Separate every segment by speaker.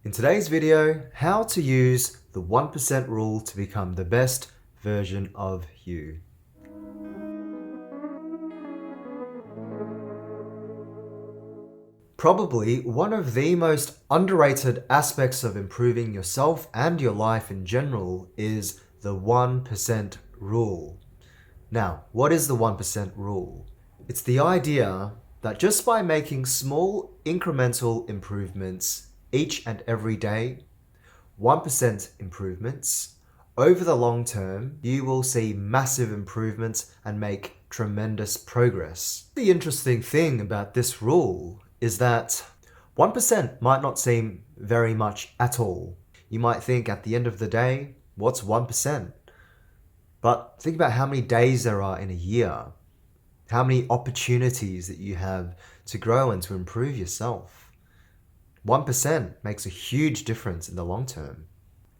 Speaker 1: In today's video, how to use the 1% rule to become the best version of you. Probably one of the most underrated aspects of improving yourself and your life in general is the 1% rule. Now, what is the 1% rule? It's the idea that just by making small incremental improvements each and every day, 1% improvements, over the long term, you will see massive improvements and make tremendous progress. The interesting thing about this rule is that 1% might not seem very much at all. You might think at the end of the day, what's 1%? But think about how many days there are in a year, how many opportunities that you have to grow and to improve yourself. 1% makes a huge difference in the long term.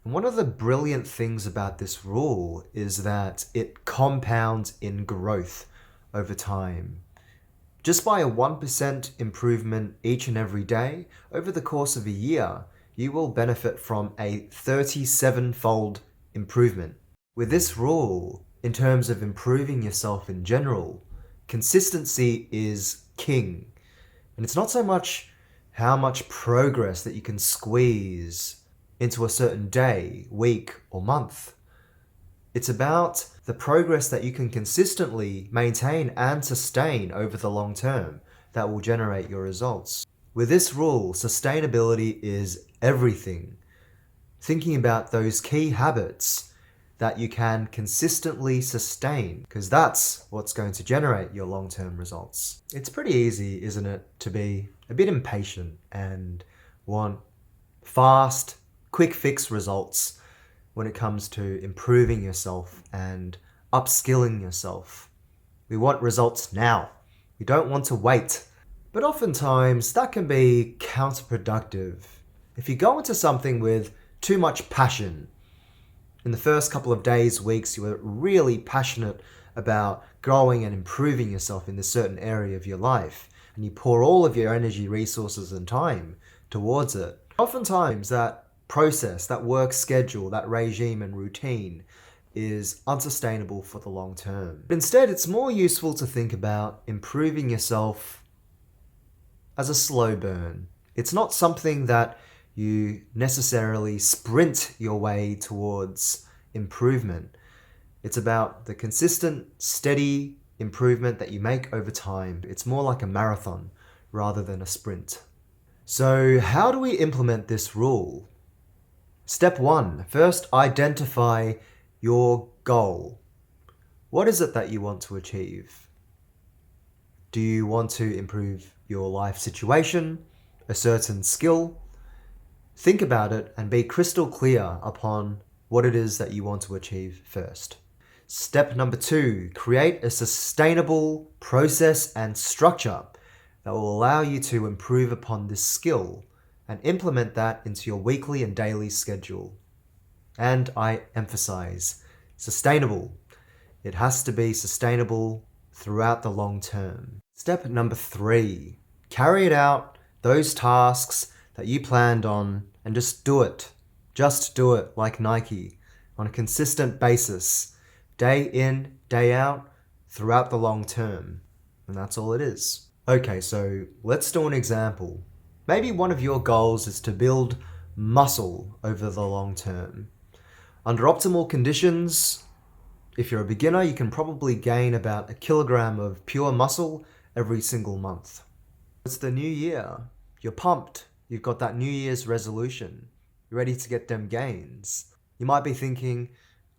Speaker 1: And one of the brilliant things about this rule is that it compounds in growth over time. Just by a 1% improvement each and every day, over the course of a year, you will benefit from a 37-fold improvement. With this rule, in terms of improving yourself in general, consistency is king. And it's not so much how much progress that you can squeeze into a certain day, week, or month. It's about the progress that you can consistently maintain and sustain over the long term that will generate your results. With this rule, sustainability is everything. Thinking about those key habits that you can consistently sustain, because that's what's going to generate your long-term results. It's pretty easy, isn't it, to be a bit impatient and want fast, quick fix results when it comes to improving yourself and upskilling yourself. We want results now. We don't want to wait. But oftentimes that can be counterproductive. If you go into something with too much passion, in the first couple of days, weeks, you were really passionate about growing and improving yourself in this certain area of your life, and you pour all of your energy, resources, and time towards it. Oftentimes that process, that work schedule, that regime and routine is unsustainable for the long term. Instead, it's more useful to think about improving yourself as a slow burn. It's not something that you necessarily sprint your way towards improvement. It's about the consistent, steady improvement that you make over time. It's more like a marathon rather than a sprint. So how do we implement this rule? Step 1, first identify your goal. What is it that you want to achieve? Do you want to improve your life situation, a certain skill? Think about it and be crystal clear upon what it is that you want to achieve first. Step number 2, create a sustainable process and structure that will allow you to improve upon this skill and implement that into your weekly and daily schedule. And I emphasize, sustainable. It has to be sustainable throughout the long term. Step number 3, carry it out, those tasks that you planned on, and just do it. Just do it like Nike on a consistent basis, day in, day out, throughout the long term. And that's all it is. Okay, so let's do an example. Maybe one of your goals is to build muscle over the long term. Under optimal conditions, if you're a beginner, you can probably gain about 1 kilogram of pure muscle every single month. It's the new year. You're pumped. You've got that New Year's resolution. You're ready to get them gains. You might be thinking,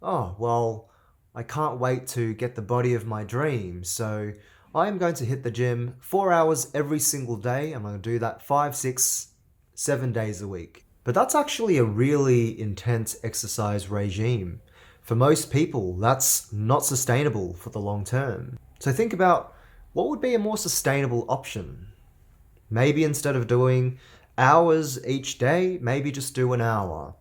Speaker 1: oh, well, I can't wait to get the body of my dreams, so I'm going to hit the gym 4 hours every single day. I'm going to do that 5, 6, 7 days a week. But that's actually a really intense exercise regime. For most people, that's not sustainable for the long term. So think about what would be a more sustainable option. Maybe instead of doing hours each day, maybe just do an hour.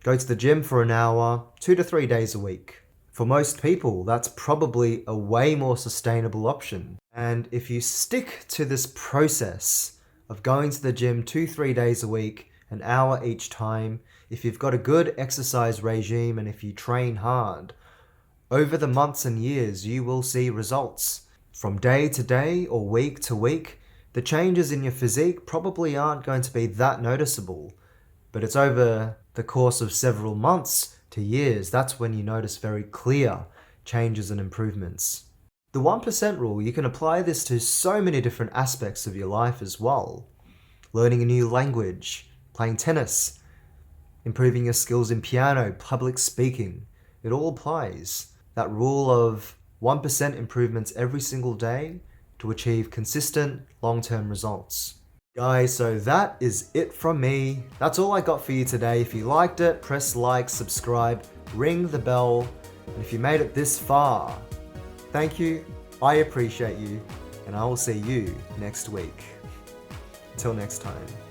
Speaker 1: Go to the gym for an hour, 2 to 3 days a week. For most people, that's probably a way more sustainable option. And if you stick to this process of going to the gym 2, 3 days a week an hour each time, if you've got a good exercise regime and if you train hard, over the months and years you will see results. From day to day or week to week, the changes in your physique probably aren't going to be that noticeable, but it's over the course of several months to years, that's when you notice very clear changes and improvements. The 1% rule, you can apply this to so many different aspects of your life as well. Learning a new language, playing tennis, improving your skills in piano, public speaking, it all applies. That rule of 1% improvements every single day to achieve consistent long-term results. Guys, so that is it from me. That's all I got for you today. If you liked it, press like, subscribe, ring the bell, and if you made it this far, thank you, I appreciate you, and I will see you next week. Until next time.